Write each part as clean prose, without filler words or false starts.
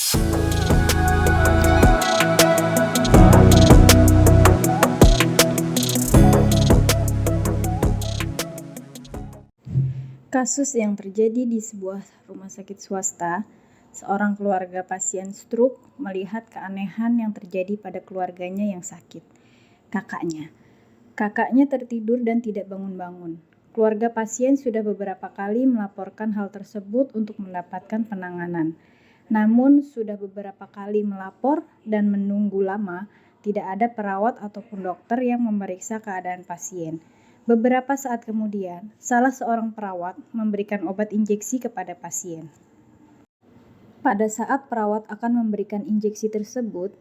Kasus yang terjadi di sebuah rumah sakit swasta, seorang keluarga pasien stroke melihat keanehan yang terjadi pada keluarganya yang sakit. Kakaknya tertidur dan tidak bangun-bangun. Keluarga pasien sudah beberapa kali melaporkan hal tersebut untuk mendapatkan penanganan. Namun sudah beberapa kali melapor dan menunggu lama, tidak ada perawat ataupun dokter yang memeriksa keadaan pasien. Beberapa saat kemudian, salah seorang perawat memberikan obat injeksi kepada pasien. Pada saat perawat akan memberikan injeksi tersebut,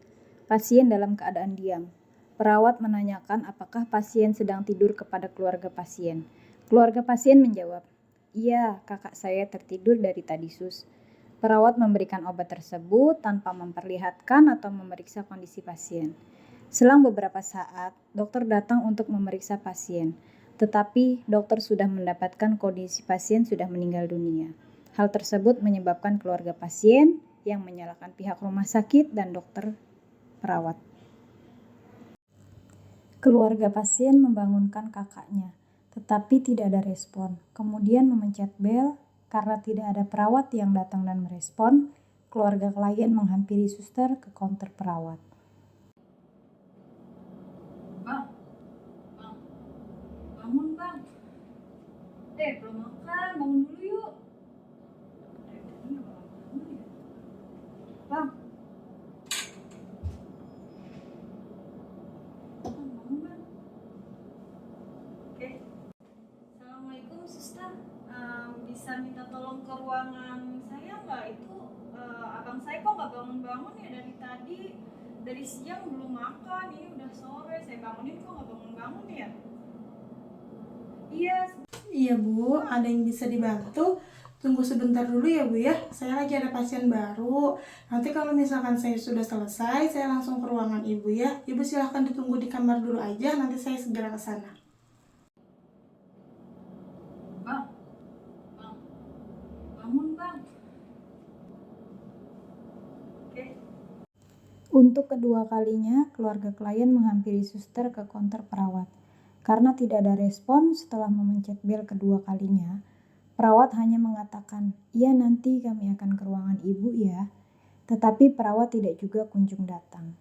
pasien dalam keadaan diam. Perawat menanyakan apakah pasien sedang tidur kepada keluarga pasien. Keluarga pasien menjawab, "Iya, kakak saya tertidur dari tadi, Sus." Perawat memberikan obat tersebut tanpa memperlihatkan atau memeriksa kondisi pasien. Selang beberapa saat, dokter datang untuk memeriksa pasien. Tetapi dokter sudah mendapatkan kondisi pasien sudah meninggal dunia. Hal tersebut menyebabkan keluarga pasien yang menyalahkan pihak rumah sakit dan dokter perawat. Keluarga pasien membangunkan kakaknya, tetapi tidak ada respon. Kemudian memencet bel, karena tidak ada perawat yang datang dan merespon, keluarga klien menghampiri suster ke counter perawat. Bangun bang, belum makan, bangun dulu yuk. Bang, bangun bang. Oke. Assalamualaikum suster, bisa minta tolong ke ruangan saya nggak? Itu abang saya kok nggak bangun-bangun ya dari tadi, dari siang belum makan, ini udah sore, saya bangunin kok nggak bangun-bangun ya? Iya Bu, ada yang bisa dibantu? Tunggu sebentar dulu ya Bu ya, saya lagi ada pasien baru. Nanti kalau misalkan saya sudah selesai, saya langsung ke ruangan Ibu ya. Ibu silahkan ditunggu di kamar dulu aja, nanti saya segera ke sana. Bang, bangun bang. Oke. Untuk kedua kalinya, keluarga klien menghampiri suster ke counter perawat. Karena tidak ada respon setelah memencet bel kedua kalinya, perawat hanya mengatakan, "Iya, nanti kami akan ke ruangan ibu ya." Tetapi perawat tidak juga kunjung datang.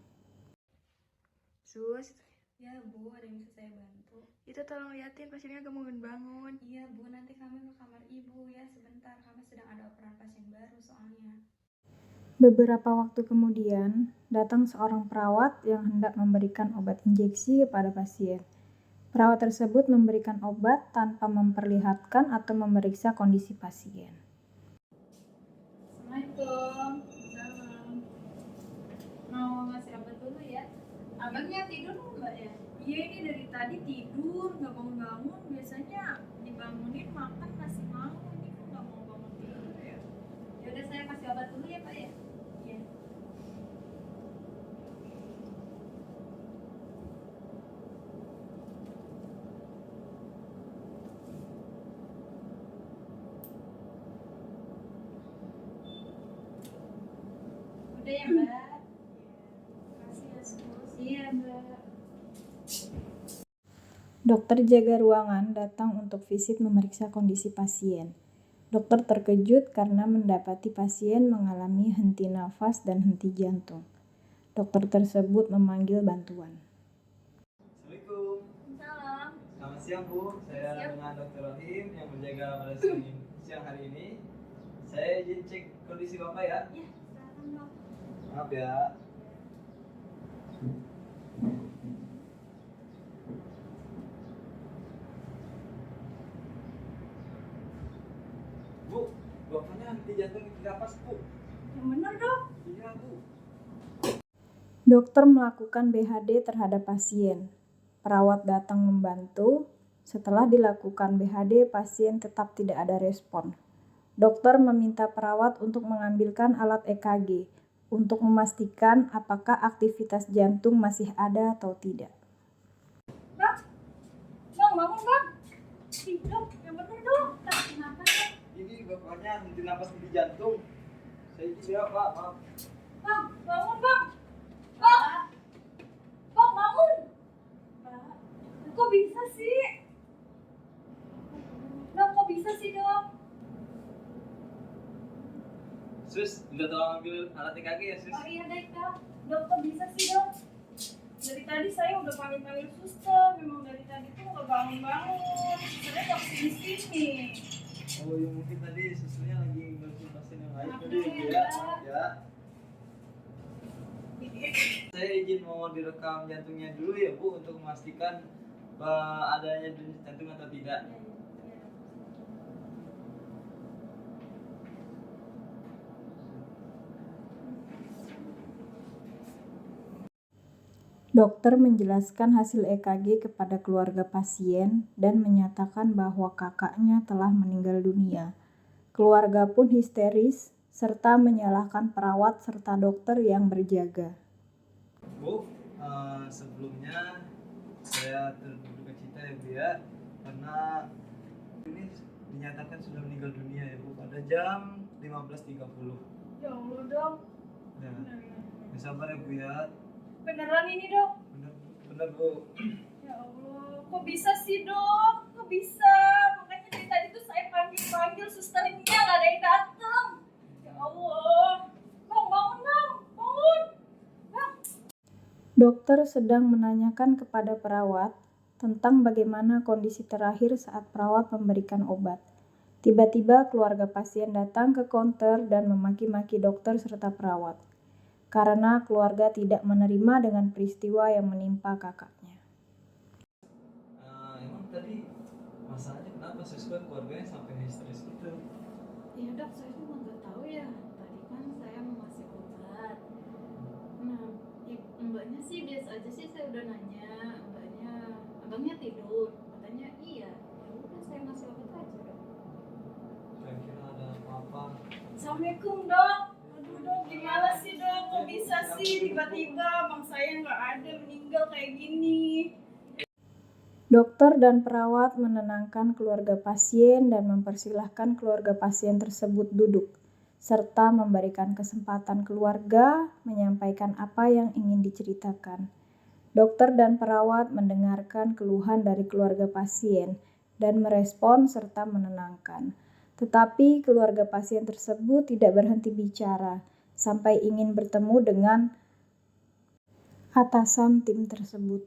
Sus, Ya Bu, ada yang bisa saya bantu? itu tolong liatin pasiennya gak bangun-bangun. Iya Bu, nanti kami ke kamar ibu ya sebentar, kami sedang ada operan pasien baru soalnya. Beberapa waktu kemudian, datang seorang perawat yang hendak memberikan obat injeksi kepada pasien. Perawat tersebut memberikan obat tanpa memperlihatkan atau memeriksa kondisi pasien. Assalamualaikum. Salam. Mau ngasih obat dulu ya? Abangnya tidur nggak ya? Iya, ini dari tadi tidur nggak bangun-bangun. Biasanya dibangunin makan masih mau, ini kok nggak mau bangun tidur ya? Yaudah, saya kasih obat dulu ya Pak ya. Iya. Udah ya Mbak. Kasih ya Sus. Iya Mbak. Dokter jaga ruangan datang untuk visit memeriksa kondisi pasien. Dokter terkejut karena mendapati pasien mengalami henti nafas dan henti jantung. Dokter tersebut memanggil bantuan. Assalamualaikum. Salam. Selamat siang Bu, saya Siang. dengan Dr. Rahim yang menjaga pada siang hari ini. Saya izin cek kondisi Bapak ya. Iya, silakan Dok. Maaf ya. Bu, bapaknya henti jantung henti nafas Bu. Yang bener Dok. Iya Bu. Dokter melakukan BHD terhadap pasien. Perawat datang membantu. Setelah dilakukan BHD, pasien tetap tidak ada respon. Dokter meminta perawat untuk mengambilkan alat EKG untuk memastikan apakah aktivitas jantung masih ada atau tidak. Bang, bangun Bang. Ih Dok, yang bener Dok. Kenapa Dok? Ini bapaknya henti nafas henti jantung. Saya izin ya Pak, maaf. Sus, minta tolong ambil alat EKG ya, Sus. Oh iya deh kak, dokter bisa sih dok. Dari tadi saya udah panggil suster, memang dari tadi tuh nggak bangun-bangun. Susternya nggak sini. Oh ya mungkin tadi susunya lagi ngurusin pasien yang lain Maaf tadi dulu Bu ya, ya. Kak. Maaf ya. Saya izin mau direkam jantungnya dulu ya Bu untuk memastikan adanya denyut jantung atau tidak. Dokter menjelaskan hasil EKG kepada keluarga pasien dan menyatakan bahwa kakaknya telah meninggal dunia. Keluarga pun histeris serta menyalahkan perawat serta dokter yang berjaga. Bu, sebelumnya saya berduka cita ya Bu ya, karena ini dinyatakan sudah meninggal dunia ya Bu pada jam 15.30. Ya Allah dok, Ya, sabar ya Bu ya. beneran ini dok? Bener Bu. Ya Allah, kok bisa sih dok? Kok bisa? Makanya dari tadi tuh saya panggil susternya nggak ada yang datang. Ya Allah, bangun dong, bangun. Dokter sedang menanyakan kepada perawat tentang bagaimana kondisi terakhir saat perawat memberikan obat. Tiba-tiba keluarga pasien datang ke counter dan memaki-maki dokter serta perawat karena keluarga tidak menerima dengan peristiwa yang menimpa kakaknya. Emang tadi masalahnya kenapa sesuai keluarganya sampai histeris gitu? Iya dok, saya juga nggak tahu ya. Tadi kan saya mau ngasih obat. Nah, mbaknya sih biasa aja sih, saya udah nanya. Abangnya tidur. Katanya iya. Ya udah saya ngasih obat aja dok. Kira-kira ada apa-apa? Assalamualaikum dok. Aduh dok, gimana sih dok? Kok bisa sih tiba-tiba abang saya nggak ada, meninggal kayak gini? Dokter dan perawat menenangkan keluarga pasien dan mempersilahkan keluarga pasien tersebut duduk, serta memberikan kesempatan keluarga menyampaikan apa yang ingin diceritakan. Dokter dan perawat mendengarkan keluhan dari keluarga pasien dan merespon serta menenangkan. Tetapi keluarga pasien tersebut tidak berhenti bicara sampai ingin bertemu dengan atasan tim tersebut.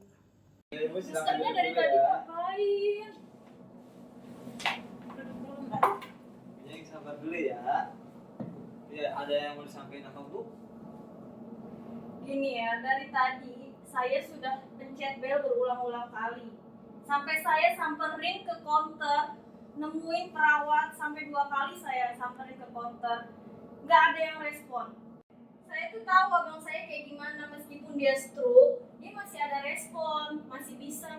Ya, Ibu silakan Susternya duduk dari dulu tadi ya. ngapain? Duduk dulu mbak. Yang sabar dulu ya. Ya, ada yang mau disampaikan apa Bu? Gini ya, dari tadi saya sudah pencet bel berulang-ulang kali. Sampai saya samperin ke counter, nemuin perawat, sampai 2 kali saya samperin ke counter. Nggak ada yang respon. Saya tuh tahu abang saya kayak gimana, meskipun dia stroke, dia masih ada respon, masih bisa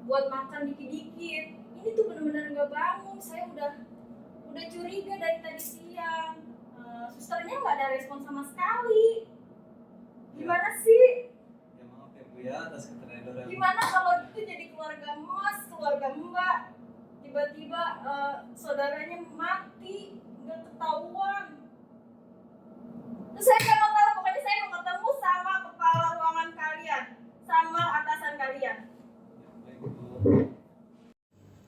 buat makan dikit-dikit. Ini tuh bener-bener nggak bangun. Saya udah curiga dari tadi siang. Susternya nggak ada respon sama sekali. Gimana sih? Ya maaf ya Bu ya atas keteledoran. Gimana kalau itu jadi keluarga Mas, keluarga Mbak, tiba-tiba saudaranya mati, nggak ketahuan. Terus saya nggak mau tahu, pokoknya saya mau ketemu sama kepala ruangan kalian, sama atasan kalian. Baik Bu.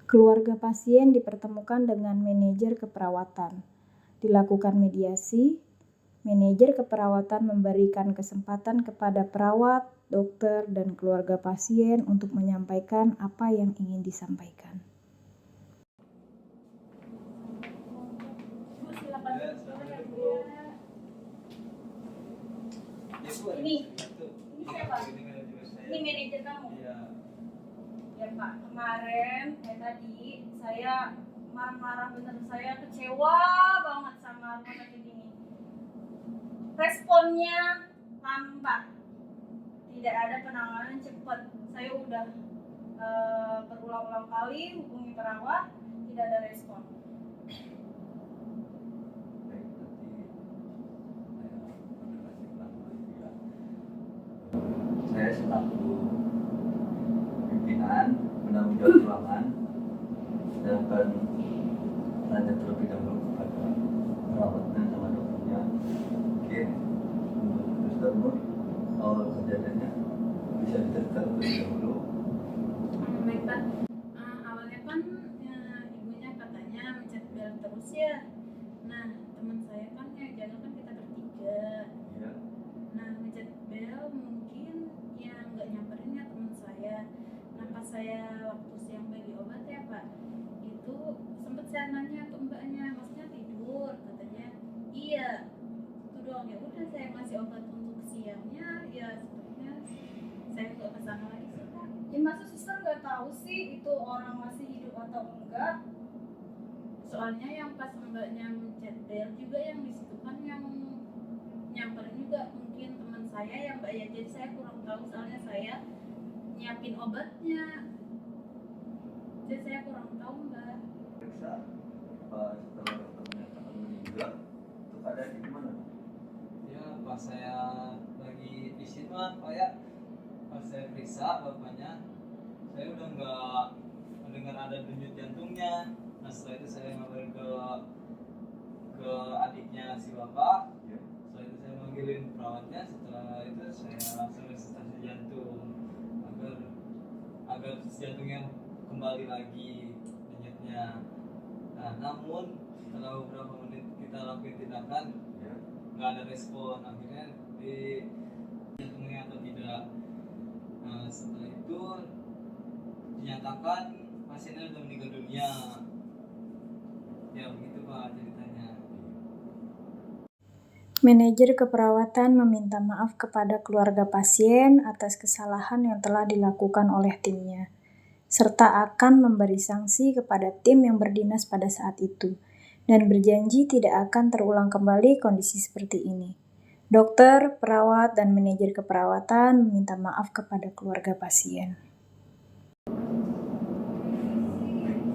Keluarga pasien dipertemukan dengan manajer keperawatan. Dilakukan mediasi, manajer keperawatan memberikan kesempatan kepada perawat, dokter, dan keluarga pasien untuk menyampaikan apa yang ingin disampaikan. Bu, silakan. Ya, silakan duduk, Bu. Ya, Bu, ada Ini. sesuatu. Ini siapa? Ini manajer saya. Ini manajer kamu. Iya. Ya Pak, kemarin kayak tadi saya marah-marah, bener saya kecewa banget sama rumah sakit ini. Responnya lambat, tidak ada penanganan cepat. Saya udah berulang-ulang kali hubungi perawat, tidak ada respon. Baik, nanti saya selaku pimpinan penanggung jawab ruangan saya akan tanya terlebih dahulu kepada perawatnya sama dokternya. Mungkin untuk Mr. Nur awal kejadiannya bisa diceritakan terlebih dahulu. Baik Pak, awalnya kan ibunya katanya mencet bel terus ya. Nah teman saya kan Nah pas saya waktu siang bagi obat ya Pak, itu sempet saya nanya ke mbaknya, maksudnya tidur, katanya iya itu doang. Ya udah saya ngasih obat untuk siangnya, ya sepertinya saya nggak kesana lagi sih Pak. Ya masa suster nggak tahu sih itu orang masih hidup atau enggak? Soalnya yang pas mbaknya mencet bel juga yang di situ kan yang nyamperin juga mungkin teman saya ya Mbak ya, jadi saya kurang tahu soalnya saya nyiapin obatnya, jadi saya kurang tahu Mbak. Periksa setelah dokter menyatakan meninggal itu keadaan di mana? Ya pas saya lagi visit mah Pak ya, pas saya periksa bapaknya, saya udah nggak mendengar ada denyut jantungnya. Nah setelah itu saya ngabarin ke adiknya si bapak. Ya. Setelah itu saya manggilin perawatnya. Setelah itu saya langsung ke stasiun jantung agar jantungnya kembali lagi denyutnya. Nah namun setelah beberapa menit kita lakukan tindakan, Ya. nggak ada respon, akhirnya di jantungnya atau tidak. Nah setelah itu dinyatakan pasiennya sudah meninggal dunia. Ya begitu Pak ceritanya. Manajer keperawatan meminta maaf kepada keluarga pasien atas kesalahan yang telah dilakukan oleh timnya, serta akan memberi sanksi kepada tim yang berdinas pada saat itu, dan berjanji tidak akan terulang kembali kondisi seperti ini. Dokter, perawat, dan manajer keperawatan meminta maaf kepada keluarga pasien.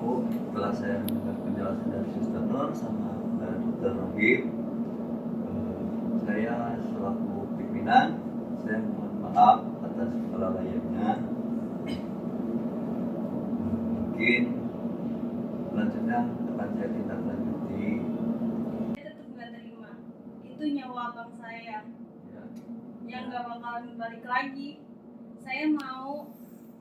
Bu, setelah saya mendengar penjelasan dari Suster Nur sama Dr. Rohim, saya selaku pimpinan, saya mohon maaf atas kelalaiannya. Mungkin selanjutnya akan saya tindak lanjuti. Saya tetap nggak terima. Itu nyawa abang saya Ya. yang nggak bakalan balik lagi. Saya mau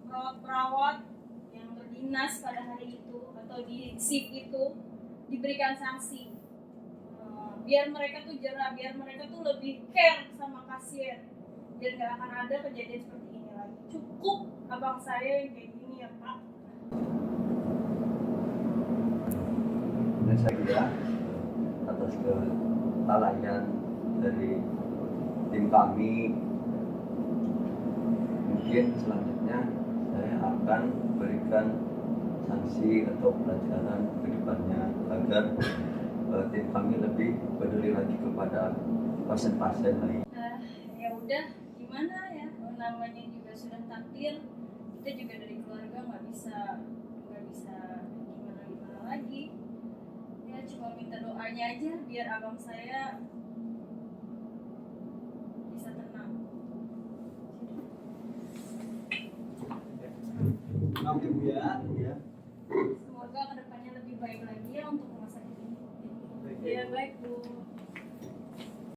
perawat-perawat yang berdinas pada hari itu atau di shift itu diberikan sanksi. Biar mereka tuh jerah, biar mereka tuh lebih care sama pasien, biar nggak akan ada kejadian seperti ini lagi. Cukup abang saya yang kayak gini ya Pak. Dan saya kira atas kelalaian dari tim kami, mungkin selanjutnya saya akan berikan sanksi atau pelajaran ke depannya agar tim kami lebih peduli lagi kepada pasien-pasien lain. Ya udah, gimana ya? Namanya juga sudah takdir. Kita juga dari keluarga nggak bisa gimana lagi. Ya cuma minta doanya aja biar abang saya bisa tenang. Maaf ya Bu ya. Ya. Semoga kedepannya lebih baik lagi ya untuk rumah sakit ini. Baik. Ya baik Bu.